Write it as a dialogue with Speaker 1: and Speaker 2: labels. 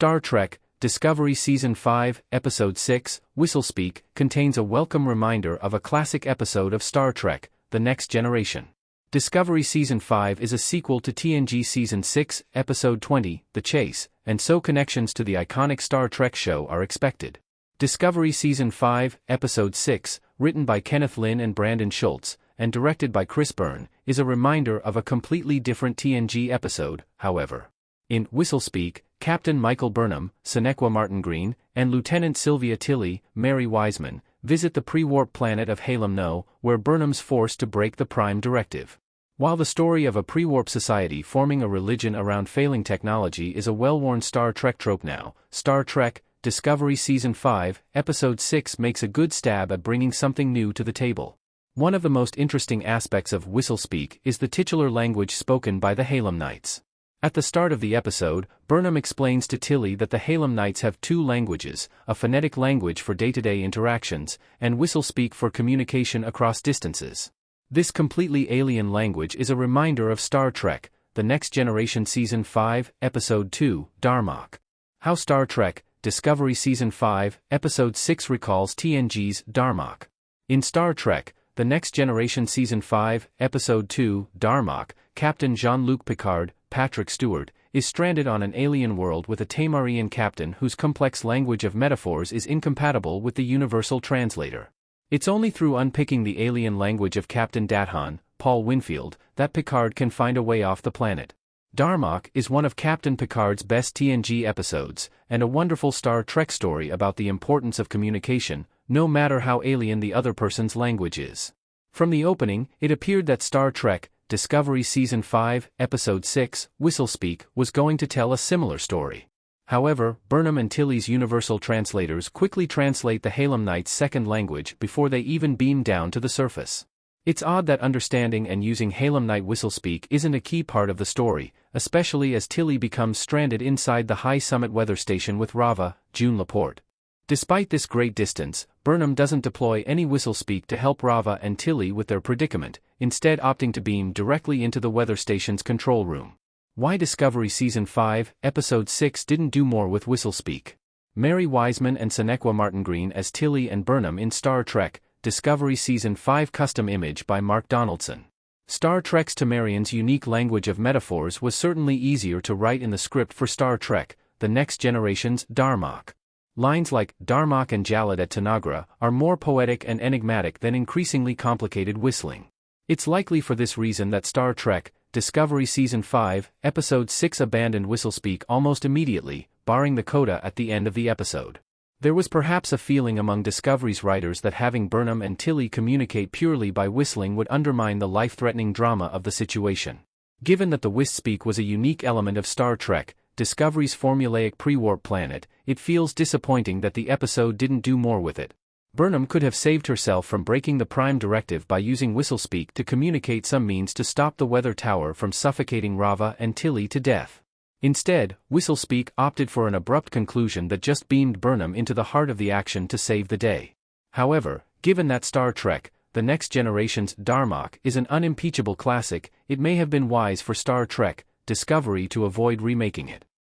Speaker 1: Star Trek, Discovery Season 5, Episode 6, Whistlespeak, contains a welcome reminder of a classic episode of Star Trek, The Next Generation. Discovery Season 5 is a sequel to TNG Season 6, Episode 20, The Chase, and so connections to the iconic Star Trek show are expected. Discovery Season 5, Episode 6, written by Kenneth Lin and Brandon Schultz, and directed by Chris Byrne, is a reminder of a completely different TNG episode, however. In Whistlespeak, Captain Michael Burnham, Sonequa Martin Green, and Lieutenant Sylvia Tilly, Mary Wiseman, visit the pre-warp planet of Halem No, where Burnham's forced to break the Prime Directive. While the story of a pre-warp society forming a religion around failing technology is a well-worn Star Trek trope now, Star Trek, Discovery Season 5, Episode 6 makes a good stab at bringing something new to the table. One of the most interesting aspects of Whistlespeak is the titular language spoken by the Halem Knights. At the start of the episode, Burnham explains to Tilly that the Halem Knights have two languages, a phonetic language for day-to-day interactions, and Whistlespeak for communication across distances. This completely alien language is a reminder of Star Trek, The Next Generation Season 5, Episode 2, Darmok. How Star Trek, Discovery Season 5, Episode 6 recalls TNG's Darmok. In Star Trek, The Next Generation Season 5, Episode 2, Darmok, Captain Jean-Luc Picard, Patrick Stewart, is stranded on an alien world with a Tamarian captain whose complex language of metaphors is incompatible with the universal translator. It's only through unpicking the alien language of Captain Dathan, Paul Winfield, that Picard can find a way off the planet. Darmok is one of Captain Picard's best TNG episodes, and a wonderful Star Trek story about the importance of communication, no matter how alien the other person's language is. From the opening, it appeared that Star Trek, Discovery Season 5, Episode 6, Whistlespeak, was going to tell a similar story. However, Burnham and Tilly's universal translators quickly translate the Halem Knights' second language before they even beam down to the surface. It's odd that understanding and using Halem Knight Whistlespeak isn't a key part of the story, especially as Tilly becomes stranded inside the High Summit weather station with Rava, June Laporte. Despite this great distance, Burnham doesn't deploy any Whistlespeak to help Rava and Tilly with their predicament, instead opting to beam directly into the weather station's control room. Why Discovery Season 5, Episode 6 didn't do more with Whistlespeak? Mary Wiseman and Sonequa Martin Green as Tilly and Burnham in Star Trek, Discovery Season 5 custom image by Mark Donaldson. Star Trek's Tamarian's unique language of metaphors was certainly easier to write in the script for Star Trek, The Next Generation's Darmok. Lines like Darmok and Jalad at Tanagra are more poetic and enigmatic than increasingly complicated whistling. It's likely for this reason that Star Trek, Discovery Season 5, Episode 6 abandoned Whistlespeak almost immediately, barring the coda at the end of the episode. There was perhaps a feeling among Discovery's writers that having Burnham and Tilly communicate purely by whistling would undermine the life-threatening drama of the situation. Given that the Whistlespeak was a unique element of Star Trek, Discovery's formulaic pre-warp planet, it feels disappointing that the episode didn't do more with it. Burnham could have saved herself from breaking the Prime Directive by using Whistlespeak to communicate some means to stop the weather tower from suffocating Rava and Tilly to death. Instead, Whistlespeak opted for an abrupt conclusion that just beamed Burnham into the heart of the action to save the day. However, given that Star Trek, The Next Generation's Darmok is an unimpeachable classic, it may have been wise for Star Trek, Discovery to avoid remaking it.